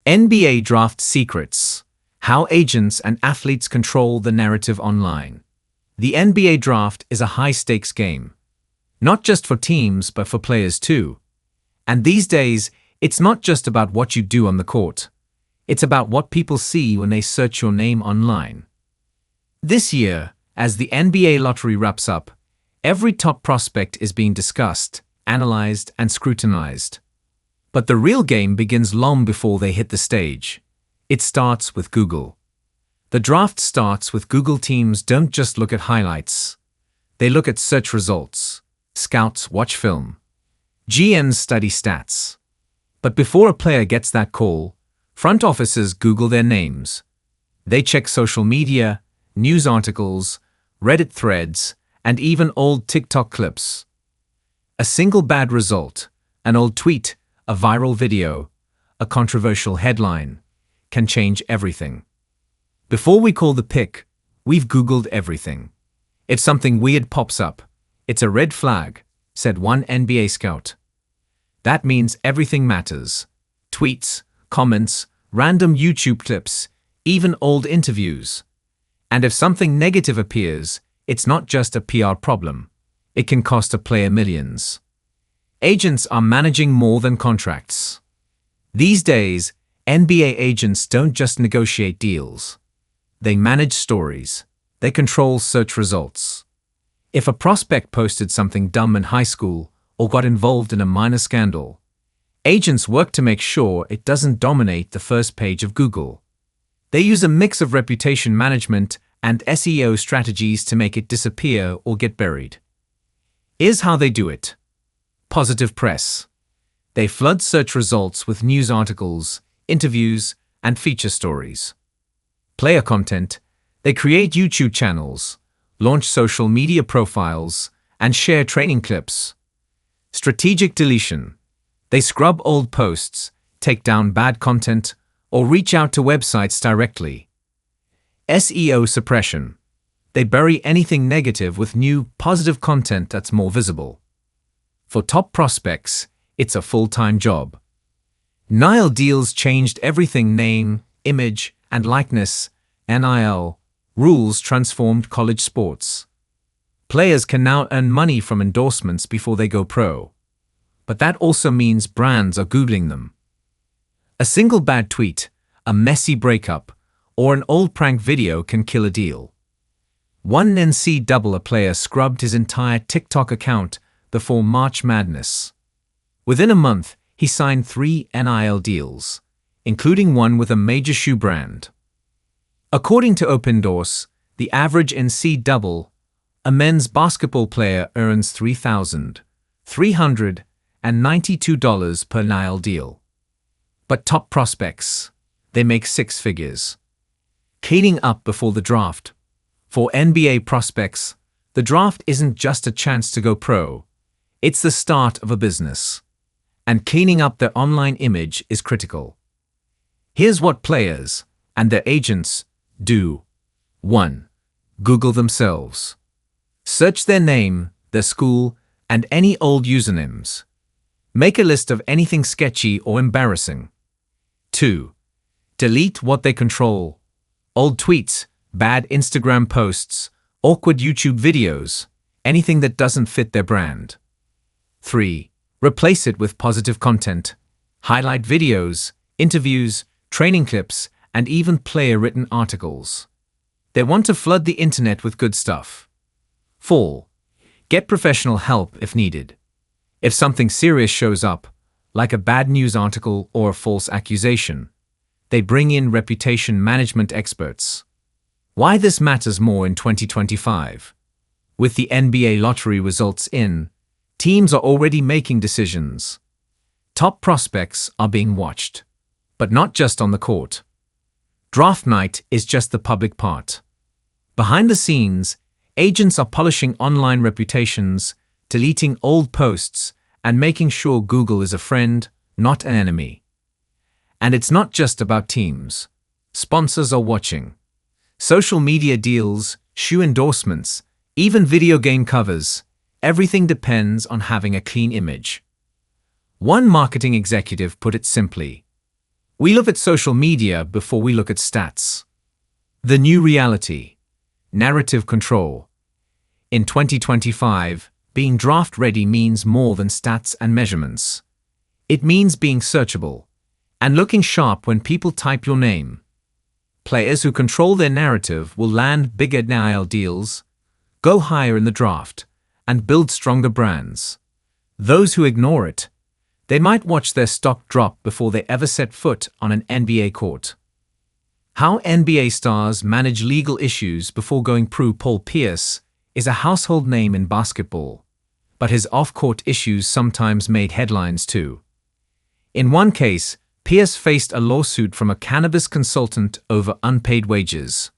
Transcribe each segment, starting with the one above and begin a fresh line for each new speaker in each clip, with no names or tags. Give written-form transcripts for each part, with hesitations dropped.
NBA Draft Secrets: How Agents and Athletes Control the Narrative Online. The NBA Draft is a high-stakes game, not just for teams but for players too. And these days, it's not just about what you do on the court. It's about what people see when they search your name online. This year, as the NBA lottery wraps up, every top prospect is being discussed, analyzed, and scrutinized. But the real game begins long before they hit the stage. It starts with Google. The draft starts with Google. Teams don't just look at highlights. They look at search results. Scouts watch film. GMs study stats. But before a player gets that call, front offices Google their names. They check social media, news articles, Reddit threads, and even old TikTok clips. A single bad result, an old tweet, a viral video, a controversial headline, can change everything. Before we call the pick, we've Googled everything. If something weird pops up, it's a red flag, said one NBA scout. That means everything matters. Tweets, comments, random YouTube clips, even old interviews. And if something negative appears, it's not just a PR problem. It can cost a player millions. Agents are managing more than contracts. These days, NBA agents don't just negotiate deals. They manage stories. They control search results. If a prospect posted something dumb in high school or got involved in a minor scandal, agents work to make sure it doesn't dominate the first page of Google. They use a mix of reputation management and SEO strategies to make it disappear or get buried. Here's how they do it. Positive press. They flood search results with news articles, interviews, and feature stories. Player content. They create YouTube channels, launch social media profiles, and share training clips. Strategic deletion. They scrub old posts, take down bad content, or reach out to websites directly. SEO suppression. They bury anything negative with new, positive content that's more visible. For top prospects, it's a full-time job. NIL deals changed everything. Name, image, and likeness, NIL, rules transformed college sports. Players can now earn money from endorsements before they go pro. But that also means brands are Googling them. A single bad tweet, a messy breakup, or an old prank video can kill a deal. One NCAA player scrubbed his entire TikTok account before March Madness. Within a month, he signed 3 NIL deals, including one with a major shoe brand. According to OpenDoors, the average NCAA, a men's basketball player earns $3,392 per NIL deal. But top prospects, they make 6 figures. Cleaning up before the draft. For NBA prospects, the draft isn't just a chance to go pro. It's the start of a business. And cleaning up their online image is critical. Here's what players and their agents do. 1. Google themselves. Search their name, their school, and any old usernames. Make a list of anything sketchy or embarrassing. 2. Delete what they control. Old tweets, bad Instagram posts, awkward YouTube videos, anything that doesn't fit their brand. 3. Replace it with positive content. Highlight videos, interviews, training clips, and even player-written articles. They want to flood the internet with good stuff. 4. Get professional help if needed. If something serious shows up, like a bad news article or a false accusation, they bring in reputation management experts. Why this matters more in 2025? With the NBA lottery results in, teams are already making decisions. Top prospects are being watched, but not just on the court. Draft night is just the public part. Behind the scenes, agents are polishing online reputations, deleting old posts, and making sure Google is a friend, not an enemy. And it's not just about teams. Sponsors are watching. Social media deals, shoe endorsements, even video game covers, everything depends on having a clean image. One marketing executive put it simply: We look at social media before we look at stats. The new reality. Narrative control. In 2025, being draft-ready means more than stats and measurements. It means being searchable and looking sharp when people type your name. Players who control their narrative will land bigger NIL deals, go higher in the draft, and build stronger brands. Those who ignore it, they might watch their stock drop before they ever set foot on an NBA court. How NBA stars manage legal issues before going pro. Paul Pierce is a household name in basketball, but his off-court issues sometimes made headlines too. In one case, Pierce faced a lawsuit from a cannabis consultant over unpaid wages.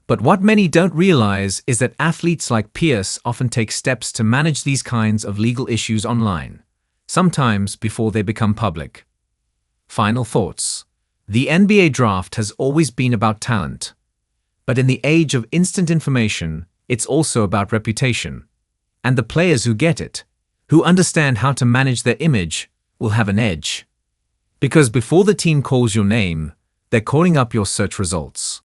But what many don't realize is that athletes like Pierce often take steps to manage these kinds of legal issues online, sometimes before they become public. Final thoughts. The NBA draft has always been about talent. But in the age of instant information, it's also about reputation. And the players who get it, who understand how to manage their image, will have an edge. Because before the team calls your name, they're calling up your search results.